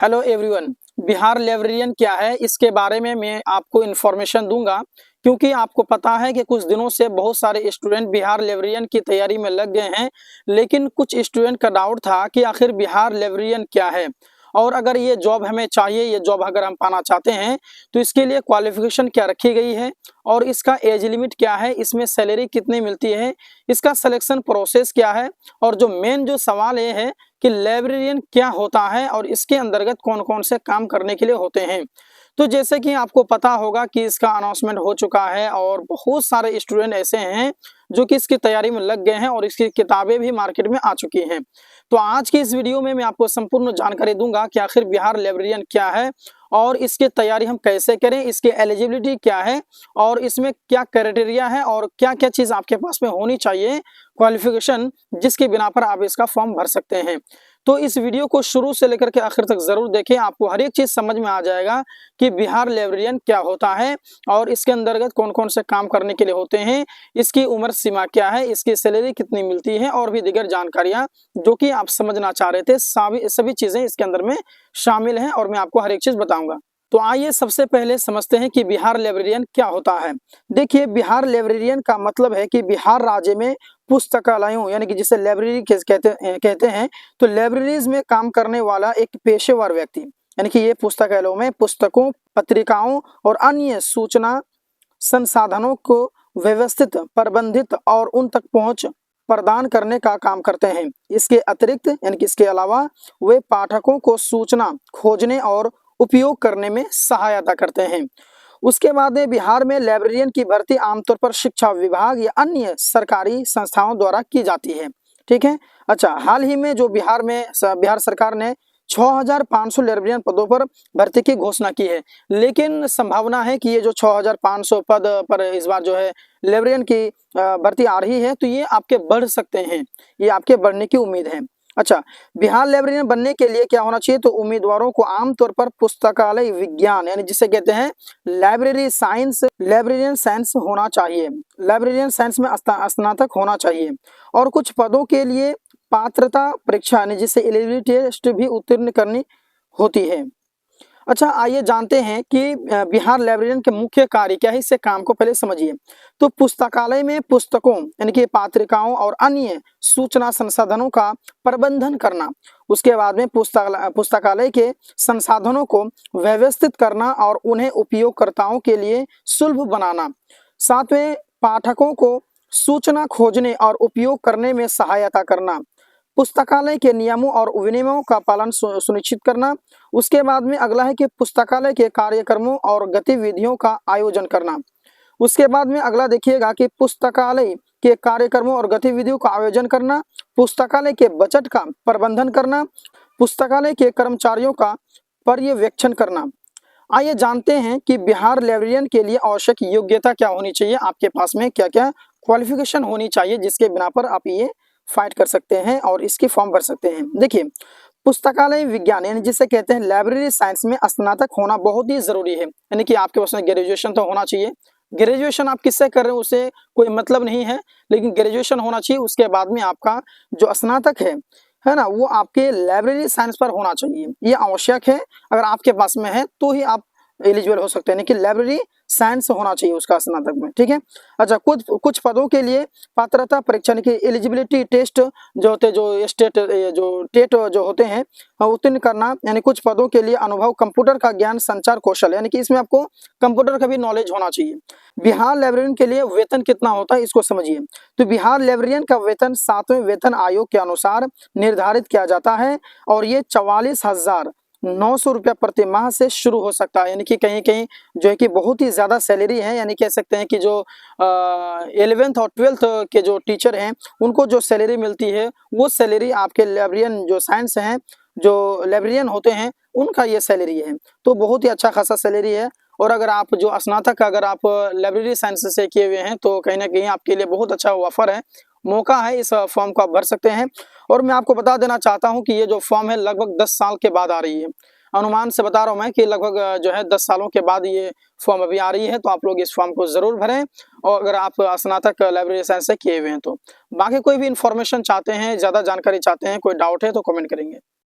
Hello everyone. Bihar librarian क्या है इसके बारे में मैं आपको इन्फॉर्मेशन दूंगा, क्योंकि आपको पता है कि कुछ दिनों से बहुत सारे स्टूडेंट बिहार लाइब्रेरियन की तैयारी में लग गए हैं। लेकिन कुछ स्टूडेंट का डाउट था कि आखिर बिहार लाइब्रेरियन क्या है और अगर ये जॉब हमें चाहिए, ये जॉब अगर हम पाना चाहते हैं तो इसके लिए क्वालिफिकेशन क्या रखी गई है और इसका एज लिमिट क्या है, इसमें सैलरी कितनी मिलती है, इसका सिलेक्शन प्रोसेस क्या है और जो मेन जो सवाल ये है कि लाइब्रेरियन क्या होता है और इसके अंतर्गत कौन कौन से काम करने के लिए होते हैं। तो जैसे कि आपको पता होगा कि इसका अनाउंसमेंट हो चुका है और बहुत सारे स्टूडेंट ऐसे हैं जो कि इसकी तैयारी में लग गए हैं और इसकी किताबें भी मार्केट में आ चुकी हैं। तो आज की इस वीडियो में मैं आपको संपूर्ण जानकारी दूंगा कि आखिर बिहार लाइब्रेरियन क्या है और इसकी तैयारी हम कैसे करें, इसकी एलिजिबिलिटी क्या है और इसमें क्या क्राइटेरिया है और क्या क्या चीज़ आपके पास में होनी चाहिए, क्वालिफिकेशन जिसके बिना पर आप इसका फॉर्म भर सकते हैं। तो इस वीडियो को शुरू से लेकर के आखिर तक जरूर देखें, आपको हर एक चीज़ समझ में आ जाएगा कि बिहार लाइब्रेरियन क्या होता है और इसके अंतर्गत कौन कौन से काम करने के लिए होते हैं, इसकी उम्र सीमा क्या है, इसकी सैलरी कितनी मिलती है और भी दीगर जानकारियां जो कि आप समझना चाह रहे थे, सभी चीज़ें इसके अंदर में शामिल हैं और मैं आपको हर एक चीज़ बताऊंगा। तो आइए सबसे पहले समझते हैं कि बिहार लाइब्रेरियन क्या होता है। देखिए, बिहार लाइब्रेरियन का मतलब है कि बिहार राज्य में पुस्तकालयों यानी कि जिसे लाइब्रेरी कहते हैं, तो लाइब्रेरीज में काम करने वाला एक पेशेवर व्यक्ति, यानी कि ये पुस्तकालयों में पुस्तकों, पत्रिकाओं और अन्य सूचना संसाधनों को व्यवस्थित, प्रबंधित और उन तक पहुंच प्रदान करने का काम करते हैं। इसके अतिरिक्त यानी कि इसके अलावा वे पाठकों को सूचना खोजने और उपयोग करने में सहायता करते हैं। उसके बाद में बिहार में लाइब्रेरियन की भर्ती आमतौर पर शिक्षा विभाग या अन्य सरकारी संस्थाओं द्वारा की जाती है। ठीक है। अच्छा, हाल ही में जो बिहार सरकार ने 6,500 लाइब्रेरियन पदों पर भर्ती की घोषणा की है, लेकिन संभावना है कि ये जो 6,500 पद पर इस बार जो है लाइब्रेरियन की भर्ती आ रही है तो ये आपके बढ़ सकते हैं, ये आपके बढ़ने की उम्मीद है। अच्छा, बिहार लाइब्रेरियन बनने के लिए क्या होना चाहिए, तो उम्मीदवारों को आमतौर पर पुस्तकालय विज्ञान यानी जिसे कहते हैं लाइब्रेरियन साइंस होना चाहिए, लाइब्रेरियन साइंस में स्नातक होना चाहिए और कुछ पदों के लिए पात्रता परीक्षा यानी जिसे एलिजिबिलिटी टेस्ट भी उत्तीर्ण करनी होती है। अच्छा, आइए जानते हैं कि बिहार लाइब्रेरियन के मुख्य कार्य क्या है, इससे काम को पहले समझिए। तो पुस्तकालय में पुस्तकों यानी कि पत्रिकाओं और अन्य सूचना संसाधनों का प्रबंधन करना, उसके बाद में पुस्तकालय के संसाधनों को व्यवस्थित करना और उन्हें उपयोगकर्ताओं के लिए सुलभ बनाना, साथ में पाठकों को सूचना खोजने और उपयोग करने में सहायता करना, पुस्तकालय के नियमों और विनियमों का पालन सुनिश्चित करना। उसके बाद में अगला है कि पुस्तकालय के कार्यक्रमों और गतिविधियों का आयोजन करना। उसके बाद में अगला देखिएगा कि पुस्तकालय के कार्यक्रमों और गतिविधियों का आयोजन करना, पुस्तकालय के बजट का प्रबंधन करना, पुस्तकालय के कर्मचारियों का पर्यवेक्षण करना। आइए जानते हैं कि बिहार लाइब्रेरियन के लिए आवश्यक योग्यता क्या होनी चाहिए, आपके पास में क्या क्या क्वालिफिकेशन होनी चाहिए जिसके बिना पर आप ये फाइट कर सकते हैं और इसकी फॉर्म भर सकते हैं। देखिए, पुस्तकालय विज्ञान यानी जिसे कहते हैं लाइब्रेरी साइंस में स्नातक होना बहुत ही जरूरी है, यानी कि आपके पास में ग्रेजुएशन तो होना चाहिए। ग्रेजुएशन आप किससे कर रहे हैं उससे कोई मतलब नहीं है, लेकिन ग्रेजुएशन होना चाहिए। उसके बाद में आपका जो स्नातक है ना, वो आपके लाइब्रेरी साइंस पर होना चाहिए, ये आवश्यक है। अगर आपके पास में है तो ही आप एलिजिबल हो सकते हैं, यानी कि लाइब्रेरी साइंस होना चाहिए उसका स्नातक में। ठीक है। अच्छा, कुछ पदों के लिए पात्रता परीक्षा यानी कि एलिजिबिलिटी टेस्ट जो होते जो टेट जो होते हैं उत्तीर्ण करना, यानी कुछ पदों के लिए अनुभव, कंप्यूटर का ज्ञान, संचार कौशल, यानी कि इसमें आपको कंप्यूटर का भी नॉलेज होना चाहिए। बिहार लाइब्रेरियन के लिए वेतन कितना होता है इसको समझिए। तो बिहार लाइब्रेरियन का वेतन 7वें वेतन आयोग के अनुसार निर्धारित किया जाता है और ये 44,900 रुपया प्रति माह से शुरू हो सकता है, यानी कि कहीं कहीं जो है कि बहुत ही ज़्यादा सैलरी है, यानी कह सकते हैं कि जो 11th और 12th के जो टीचर हैं उनको जो सैलरी मिलती है वो सैलरी आपके लाइब्रेरियन जो साइंस हैं, जो लाइब्रेरियन होते हैं उनका ये सैलरी है। तो बहुत ही अच्छा खासा सैलरी है और अगर आप जो स्नातक अगर आप लाइब्रेरी साइंस से किए हुए हैं तो कहीं ना कहीं आपके लिए बहुत अच्छा ऑफर है, मौका है, इस फॉर्म को आप भर सकते हैं। और मैं आपको बता देना चाहता हूं कि ये जो फॉर्म है लगभग 10 साल के बाद आ रही है, अनुमान से बता रहा हूं मैं कि लगभग जो है 10 सालों के बाद ये फॉर्म अभी आ रही है। तो आप लोग इस फॉर्म को जरूर भरें और अगर आप स्नातक लाइब्रेरी साइंस से किए हुए हैं तो। बाकी कोई भी इन्फॉर्मेशन चाहते हैं, ज़्यादा जानकारी चाहते हैं, कोई डाउट है तो कमेंट करेंगे।